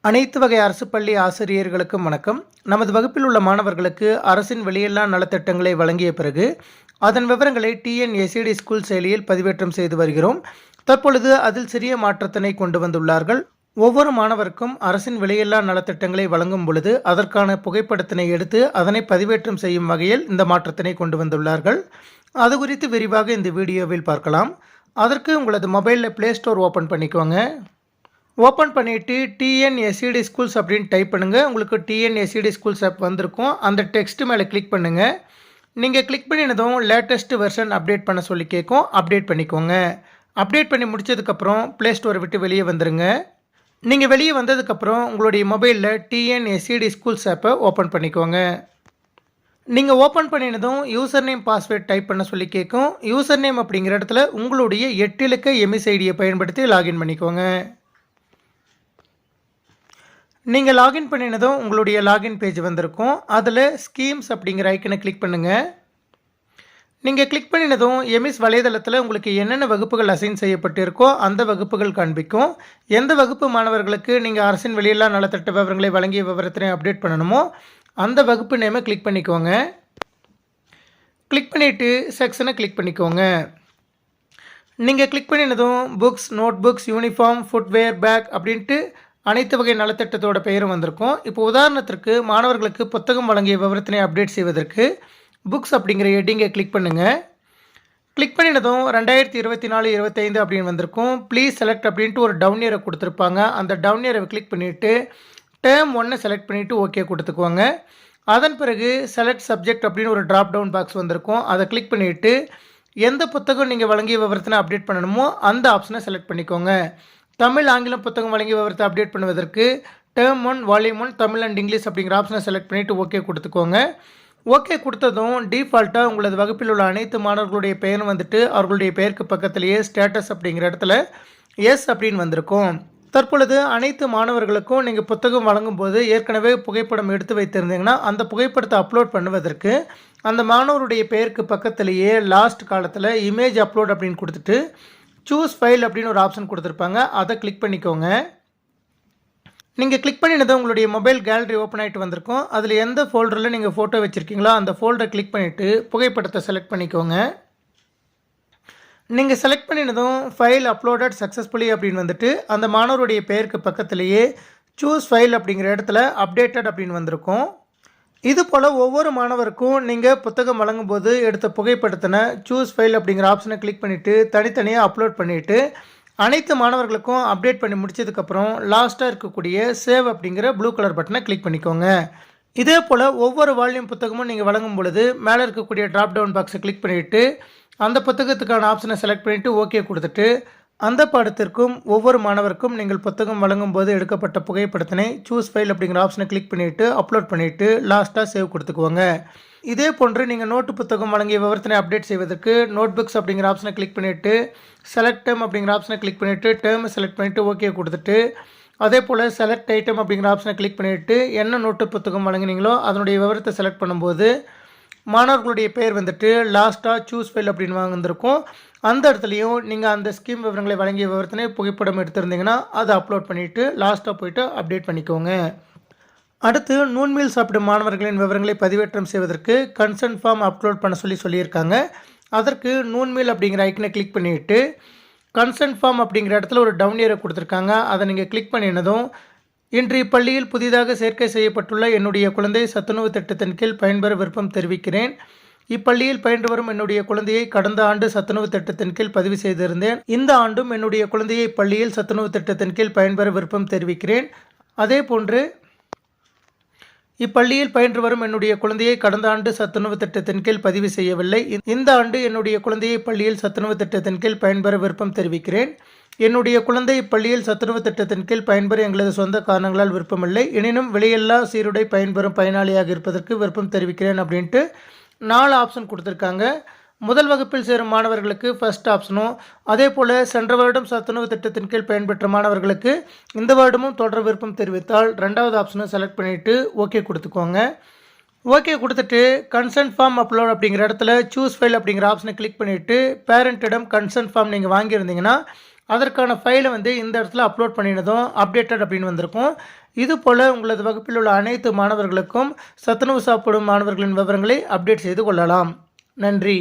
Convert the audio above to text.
அனைத்து வகை அரசு பள்ளி ஆசிரியர்களுக்கும் வணக்கம். நமது வகுப்பில் உள்ள மாணவர்களுக்கு அரசின் வெளியில்லா நலத்திட்டங்களை வழங்கிய பிறகு அதன் விவரங்களை டிஎன்எஸ்சிடி ஸ்கூல் செயலியில் பதிவேற்றம் செய்து வருகிறோம். தற்பொழுது அதில் சிறிய மாற்றத்தினை கொண்டு வந்துள்ளார்கள். ஒவ்வொரு மாணவருக்கும் அரசின் வெளியில்லா நலத்திட்டங்களை வழங்கும் பொழுது அதற்கான புகைப்படத்தினை எடுத்து அதனை பதிவேற்றம் செய்யும் வகையில் இந்த மாற்றத்தினை கொண்டு வந்துள்ளார்கள். அது குறித்து விரிவாக இந்த வீடியோவில் பார்க்கலாம். அதற்கு உங்களது மொபைலில் ப்ளே ஸ்டோர் ஓப்பன் பண்ணிக்கோங்க. ஓப்பன் பண்ணிவிட்டு டிஎன்எஸ்சிடி ஸ்கூல்ஸ் அப்படின்னு டைப் பண்ணுங்கள். உங்களுக்கு டிஎன்எஸ்சிடி ஸ்கூல்ஸ் ஆப் வந்திருக்கும். அந்த டெக்ஸ்ட் மேலே கிளிக் பண்ணுங்கள். நீங்கள் கிளிக் பண்ணினதும் லேட்டஸ்ட் வெர்ஷன் அப்டேட் பண்ண சொல்லி கேட்கும். அப்டேட் பண்ணிக்கோங்க. அப்டேட் பண்ணி முடித்ததுக்கப்புறம் ப்ளே ஸ்டோரை விட்டு வெளியே வந்துடுங்க. நீங்கள் வெளியே வந்ததுக்கப்புறம் உங்களுடைய மொபைலில் டிஎன்எஸ்சிடி ஸ்கூல்ஸ் ஆப்பை ஓப்பன் பண்ணிக்கோங்க. நீங்கள் ஓப்பன் பண்ணினதும் யூசர் நேம் பாஸ்வேர்ட் டைப் பண்ண சொல்லி கேட்கும். யூசர் நேம் அப்படிங்கிற இடத்துல உங்களுடைய 8 இலக்க எம்இஸ் ஐடியை பயன்படுத்தி லாகின் பண்ணிக்கோங்க. நீங்கள் லாகின் பண்ணினதும் உங்களுடைய லாகின் பேஜ் வந்திருக்கும். அதில் ஸ்கீம்ஸ் அப்படிங்கிற ஐக்கனை கிளிக் பண்ணுங்கள். நீங்கள் கிளிக் பண்ணினதும் எம்இஸ் வலைதளத்தில் உங்களுக்கு என்னென்ன வகுப்புகள் அசைன் செய்யப்பட்டிருக்கோ அந்த வகுப்புகள் காண்பிக்கும். எந்த வகுப்பு மாணவர்களுக்கு நீங்கள் அரசின் வெளியில்லா நலத்திட்ட விவரங்களை வழங்கிய விவரத்தினை அப்டேட் பண்ணணுமோ அந்த வகுப்பு நேமை கிளிக் பண்ணிக்கோங்க. கிளிக் பண்ணிவிட்டு செக்ஷனை கிளிக் பண்ணிக்கோங்க. நீங்கள் கிளிக் பண்ணினதும் books, note books, uniform, footwear, bag அப்படின்ட்டு அனைத்து வகை நலத்திட்டத்தோட பெயரும் வந்திருக்கும். இப்போ உதாரணத்திற்கு மாணவர்களுக்கு புத்தகம் வழங்கிய விவரத்தினை அப்டேட் செய்வதற்கு புக்ஸ் அப்படிங்கிற ஹெட்டிங்கை கிளிக் பண்ணுங்கள். கிளிக் பண்ணினதும் 2024-25 அப்படின்னு வந்திருக்கும். ப்ளீஸ் செலக்ட் அப்படின்ட்டு ஒரு டவுன் இயரை கொடுத்துருப்பாங்க. அந்த டவுன் இயரை கிளிக் பண்ணிவிட்டு டேர்ம் 1 செலக்ட் பண்ணிவிட்டு ஓகே கொடுத்துக்குவாங்க. அதன் பிறகு செலக்ட் சப்ஜெக்ட் அப்படின்னு ஒரு ட்ராப் டவுன் பாக்ஸ் வந்திருக்கும். அதை கிளிக் பண்ணிவிட்டு எந்த புத்தகம் நீங்கள் வழங்கிய விவரத்தினை அப்டேட் பண்ணணுமோ அந்த ஆப்ஷனை செலக்ட் பண்ணிக்கோங்க. தமிழ், ஆங்கிலம் புத்தகம் வழங்கிய விவரத்தை அப்டேட் பண்ணுவதற்கு term 1, volume 1, Tamil and English அப்படிங்கிற ஆப்ஷனை செலக்ட் பண்ணிவிட்டு ஓகே கொடுத்துக்கோங்க. ஓகே கொடுத்ததும் டிஃபால்ட்டாக உங்களது வகுப்பில் உள்ள அனைத்து மாணவர்களுடைய பெயரும் வந்துட்டு அவர்களுடைய பெயருக்கு பக்கத்திலேயே ஸ்டேட்டஸ் அப்படிங்கிற இடத்துல எஸ் அப்படின்னு வந்திருக்கும். தற்பொழுது அனைத்து மாணவர்களுக்கும் நீங்கள் புத்தகம் வழங்கும் போது ஏற்கனவே புகைப்படம் எடுத்து வைத்திருந்தீங்கன்னா அந்த புகைப்படத்தை அப்லோட் பண்ணுவதற்கு அந்த மாணவருடைய பெயருக்கு பக்கத்திலேயே லாஸ்ட் காலத்தில் இமேஜ் அப்லோட் அப்படின்னு கொடுத்துட்டு சூஸ் ஃபைல் அப்படின்னு ஒரு ஆப்ஷன் கொடுத்துருப்பாங்க. அதை கிளிக் பண்ணிக்கோங்க. நீங்கள் கிளிக் பண்ணினது உங்களுடைய மொபைல் கேலரி ஓப்பன் ஆகிட்டு வந்திருக்கும். அதில் எந்த ஃபோல்டரில் நீங்கள் ஃபோட்டோ வச்சுருக்கீங்களோ அந்த ஃபோல்டரை கிளிக் பண்ணிவிட்டு புகைப்படத்தை செலக்ட் பண்ணிக்கோங்க. நீங்கள் செலக்ட் பண்ணினதும் ஃபைல் அப்லோடட் சக்ஸஸ்ஃபுல்லி அப்படின்னு வந்துட்டு அந்த மாணவருடைய பெயருக்கு பக்கத்திலேயே சூஸ் ஃபைல் அப்படிங்கிற இடத்துல அப்டேட்டட் அப்படின்னு வந்திருக்கும். இது போல் ஒவ்வொரு மாணவருக்கும் நீங்கள் புத்தகம் வழங்கும்போது எடுத்த புகைப்படத்தினை சூஸ் ஃபைல் அப்படிங்கிற ஆப்ஷனை கிளிக் பண்ணிவிட்டு தனித்தனியாக அப்லோட் பண்ணிவிட்டு அனைத்து மாணவர்களுக்கும் அப்டேட் பண்ணி முடிச்சதுக்கப்புறம் லாஸ்ட்டாக இருக்கக்கூடிய சேவ் அப்படிங்கிற ப்ளூ கலர் பட்டனை கிளிக் பண்ணிக்கோங்க. இதே போல் ஒவ்வொரு வால்யூம் புத்தகமும் நீங்கள் வழங்கும் பொழுது மேலே இருக்கக்கூடிய ட்ராப் டவுன் பாக்ஸை கிளிக் பண்ணிவிட்டு அந்த புத்தகத்துக்கான ஆப்ஷனை செலக்ட் பண்ணிவிட்டு ஓகே கொடுத்துட்டு அந்த பாடத்திற்கும் ஒவ்வொரு மாணவருக்கும் நீங்கள் புத்தகம் வழங்கும் போது எடுக்கப்பட்ட புகைப்படத்தினை சூஸ் ஃபைல் அப்படிங்கிற ஆப்ஷனை கிளிக் பண்ணிவிட்டு அப்லோட் பண்ணிவிட்டு லாஸ்ட்டாக சேவ் கொடுத்துக்குவாங்க. இதே போன்று நீங்கள் நோட்டு புத்தகம் வழங்கிய விவரத்தினை அப்டேட் செய்வதற்கு நோட் புக்ஸ் அப்படிங்கிற ஆப்ஷனை கிளிக் பண்ணிவிட்டு செலக்ட் டேர்ம் அப்படிங்கிற ஆப்ஷனை கிளிக் பண்ணிவிட்டு டேர்மை செலக்ட் பண்ணிவிட்டு ஓகே கொடுத்துட்டு அதே போல் செலக்ட் ஐட்டம் அப்படிங்கிற ஆப்ஷனை கிளிக் பண்ணிவிட்டு என்ன நோட்டு புத்தகம் வழங்கினீங்களோ அதனுடைய விவரத்தை செலக்ட் பண்ணும்போது மாணவர்களுடைய பெயர் வந்துட்டு லாஸ்ட்டாக சூஸ் ஃபைல் அப்படின்னு வந்திருக்கும். அந்த இடத்துலையும் நீங்கள் அந்த ஸ்கீம் விவரங்களை வழங்கிய விவரத்தினை புகைப்படம் எடுத்திருந்தீங்கன்னா அதை அப்லோட் பண்ணிவிட்டு லாஸ்ட்டாக போய்ட்டு அப்டேட் பண்ணிக்கோங்க. அடுத்து நூன்மீல் சாப்பிடும் மாணவர்களின் விவரங்களை பதிவேற்றம் செய்வதற்கு கன்சர்ன் ஃபார்ம் அப்லோட் பண்ண சொல்லியிருக்காங்க. அதற்கு நூன்மீல் அப்படிங்கிற ஐக்கனை கிளிக் பண்ணிவிட்டு கன்சர்ன் ஃபார்ம் அப்படிங்கிற இடத்துல ஒரு டவுன் இயரை கொடுத்துருக்காங்க. அதை நீங்கள் கிளிக் பண்ணினதும் இன்று இப்பள்ளியில் புதிதாக சேர்க்கை செய்யப்பட்டுள்ள என்னுடைய குழந்தை சத்துணவு திட்டத்தின் கீழ் பயன்பெற விருப்பம் தெரிவிக்கிறேன். இப்பள்ளியில் பயின்று வரும் என்னுடைய குழந்தையை கடந்த ஆண்டு சத்துணவு திட்டத்தின் கீழ் பதிவு செய்திருந்தேன். இந்த ஆண்டும் என்னுடைய குழந்தையை இப்பள்ளியில் சத்துணவு திட்டத்தின் கீழ் பயன்பெற விருப்பம் தெரிவிக்கிறேன். அதே போன்று இப்பள்ளியில் பயின்று வரும் என்னுடைய குழந்தையை கடந்த ஆண்டு சத்துணவு திட்டத்தின் கீழ் பதிவு செய்யவில்லை. இந்த ஆண்டு என்னுடைய குழந்தையை பள்ளியில் சத்துணவு திட்டத்தின் கீழ் பயன்பெற விருப்பம் தெரிவிக்கிறேன். என்னுடைய குழந்தை இப்பள்ளியில் சத்துணவு திட்டத்தின் கீழ் பயன்பெற எங்களது சொந்த காரணங்களால் விருப்பமில்லை. எனினும் விலையில்லா சீருடை பயன்பெறும் பயனாளியாக இருப்பதற்கு விருப்பம் தெரிவிக்கிறேன் அப்படின்ட்டு 4 ஆப்ஷன் கொடுத்துருக்காங்க. முதல் வகுப்பில் சேரும் மாணவர்களுக்கு ஃபர்ஸ்ட் ஆப்ஷனும், அதே போல் சென்ற வருடம் சத்துணவு திட்டத்தின் கீழ் பயன்பெற்ற மாணவர்களுக்கு இந்த வருடமும் தொடர் விருப்பம் தெரிவித்தால் 2வது ஆப்ஷனை செலக்ட் பண்ணிவிட்டு ஓகே கொடுத்துக்கோங்க. ஓகே கொடுத்துட்டு கன்சர்ன் ஃபார்ம் அப்லோட் அப்படிங்கிற இடத்துல சூஸ் ஃபைல் அப்படிங்கிற ஆப்ஷனை கிளிக் பண்ணிவிட்டு பேரண்ட்டிடம் கன்சர்ன் ஃபார்ம் நீங்கள் வாங்கியிருந்தீங்கன்னா அதற்கான ஃபைலை இந்த இடத்துல அப்லோட் பண்ணினதும் அப்டேட்டட் அப்படின்னு வந்திருக்கும். இது போல் உங்களது வகுப்பில் உள்ள அனைத்து மாணவர்களுக்கும் சத்துணவு சாப்பிடும் மாணவர்களின் விவரங்களை அப்டேட் செய்து கொள்ளலாம். நன்றி.